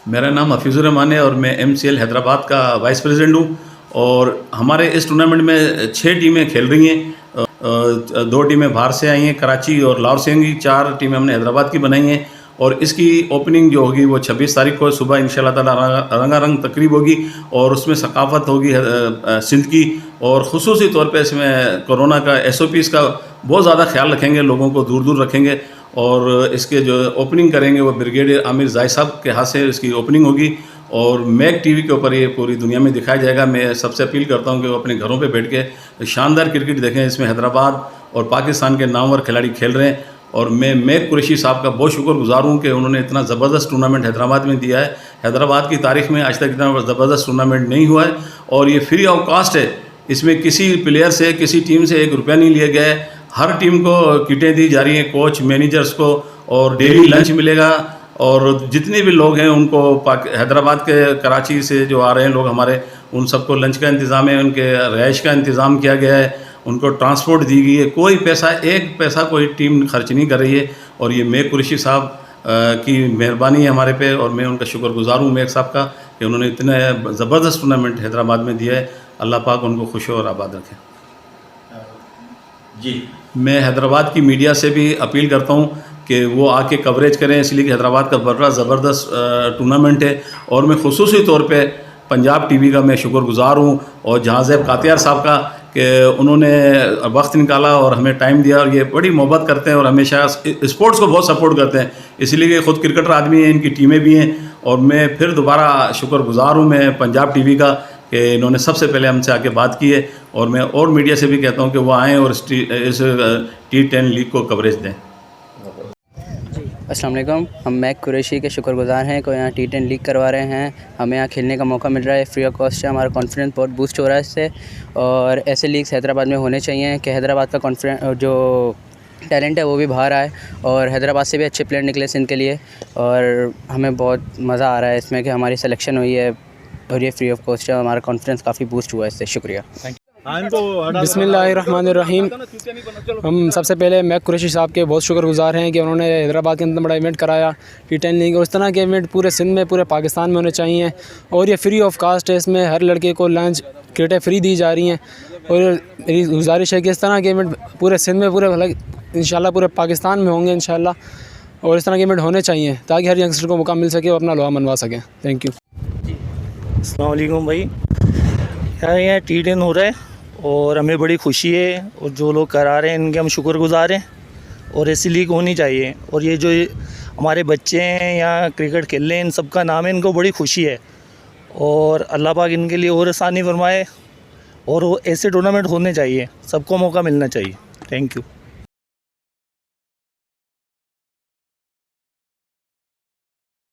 मेरा नाम हफीज़ुर रहमान है और मैं MCL हैदराबाद का वाइस प्रेसिडेंट हूँ। और हमारे इस टूर्नामेंट में 6 टीमें खेल रही हैं। 2 टीमें बाहर से आई हैं, कराची और लाहौर से होंगी। 4 टीमें हमने हैदराबाद की बनाई हैं और इसकी ओपनिंग जो होगी वो 26 तारीख को सुबह इंशाल्लाह ताला रंगारंग तकरीब होगी और उसमें सकाफ़त होगी सिंध की। और ख़ुसूसी तौर पे इसमें कोरोना का SOPs का बहुत ज़्यादा ख्याल रखेंगे, लोगों को दूर दूर रखेंगे। और इसके जो ओपनिंग करेंगे वो ब्रिगेडियर आमिर जाय साहब के हाथ से इसकी ओपनिंग होगी और मैक TV के ऊपर ये पूरी दुनिया में दिखाया जाएगा। मैं सबसे अपील करता हूँ कि वो अपने घरों पे बैठ के शानदार क्रिकेट देखें। इसमें हैदराबाद और पाकिस्तान के नामवर खिलाड़ी खेल रहे हैं और मैं मैक कुरैशी साहब का बहुत शुक्रगुजार हूँ कि उन्होंने इतना ज़बरदस्त टूर्नामेंट हैदराबाद में दिया है। हैदराबाद की तारीख़ में आज तक इतना ज़बरदस्त टूर्नामेंट नहीं हुआ है और ये फ्री ऑफ कास्ट है। इसमें किसी प्लेयर से, किसी टीम से 1 रुपया नहीं लिया गया है। हर टीम को किटें दी जा रही हैं, कोच मैनेजर्स को, और डेली लंच मिलेगा। और जितने भी लोग हैं उनको हैदराबाद के, कराची से जो आ रहे हैं लोग हमारे, उन सबको लंच का इंतज़ाम है, उनके रहाइश का इंतज़ाम किया गया है, उनको ट्रांसपोर्ट दी गई है। कोई पैसा, 1 पैसा कोई टीम खर्च नहीं कर रही है और ये मैक कुरैशी साहब की मेहरबानी है हमारे पे और मैं उनका शुक्रगुजार हूँ मैक साहब का कि उन्होंने इतना ज़बरदस्त टूर्नामेंट हैदराबाद में दिया है। अल्लाह पाक उनको खुश और आबाद रखें। जी, मैं हैदराबाद की मीडिया से भी अपील करता हूँ कि वो आके कवरेज करें, इसलिए कि हैदराबाद का बड़ा ज़बरदस्त टूर्नामेंट है। और मैं ख़ुसूसी तौर पे पंजाब TV का मैं शुक्रगुजार हूँ और जहाज़ेब कातियार साहब का कि उन्होंने वक्त निकाला और हमें टाइम दिया। और ये बड़ी मोहब्बत करते हैं और हमेशा स्पोर्ट्स को बहुत सपोर्ट करते हैं, इसलिए कि ख़ुद क्रिकेटर आदमी हैं, इनकी टीमें भी हैं। और मैं फिर दोबारा शुक्रगुजार हूँ मैं पंजाब TV का कि इन्होंने सबसे पहले हमसे आके बात की है। और मैं और मीडिया से भी कहता हूँ कि वो आएँ और इस T10 लीग को कवरेज दें। अस्सलाम वालेकुम, हम मैक कुरैशी के शुक्रगुजार हैं को यहाँ T10 लीग करवा रहे हैं। हमें यहाँ खेलने का मौका मिल रहा है, फ्री ऑफ कॉस्ट है। हमारा कॉन्फिडेंस बहुत बूस्ट हो रहा है इससे। और ऐसे लीग्स हैदराबाद में होने चाहिए कि हैदराबाद का कॉन्फिडेंस जो टैलेंट है वो भी बाहर आए और हैदराबाद से भी अच्छे प्लेयर निकले सिंध के लिए। और हमें बहुत मज़ा आ रहा है इसमें कि हमारी सिलेक्शन हुई है और ये फ्री ऑफ कॉस्ट है। हमारा कॉन्फिडेंस काफ़ी बूस्ट हुआ है इससे। शुक्रिया। बिस्मिल्लाहिर्रहमानिर्रहीम। हम सबसे पहले मैक कुरैशी साहब के बहुत शुक्रगुजार हैं कि उन्होंने हैदराबाद के अंदर बड़ा इवेंट कराया T10 लीग। और इस तरह के इवेंट पूरे सिंध में, पूरे पाकिस्तान में होने चाहिए। और ये फ्री ऑफ कास्ट है, इसमें हर लड़के को लंच, किटें फ्री दी जा रही हैं। और मेरी गुजारिश है कि इस तरह के इवेंट पूरे सिंध में, पूरे इंशाल्लाह पूरे पाकिस्तान में होंगे इंशाल्लाह। और इस तरह के इवेंट होने चाहिए ताकि हर यंगस्टर को मौका मिल सके और अपना लोहा मनवा सकें। Thank you. अस्सलाम वालेकुम भाई, यहाँ T10 हो रहा है और हमें बड़ी खुशी है। और जो लोग करा रहे हैं इनके हम शुक्रगुजार हैं और ऐसी लीग होनी चाहिए। और ये जो हमारे बच्चे हैं यहाँ क्रिकेट खेल रहे हैं, इन सब का नाम है, इनको बड़ी खुशी है। और अल्लाह पाक इनके लिए और आसानी फरमाए और वो ऐसे टूर्नामेंट होने चाहिए, सबको मौका मिलना चाहिए। Thank you.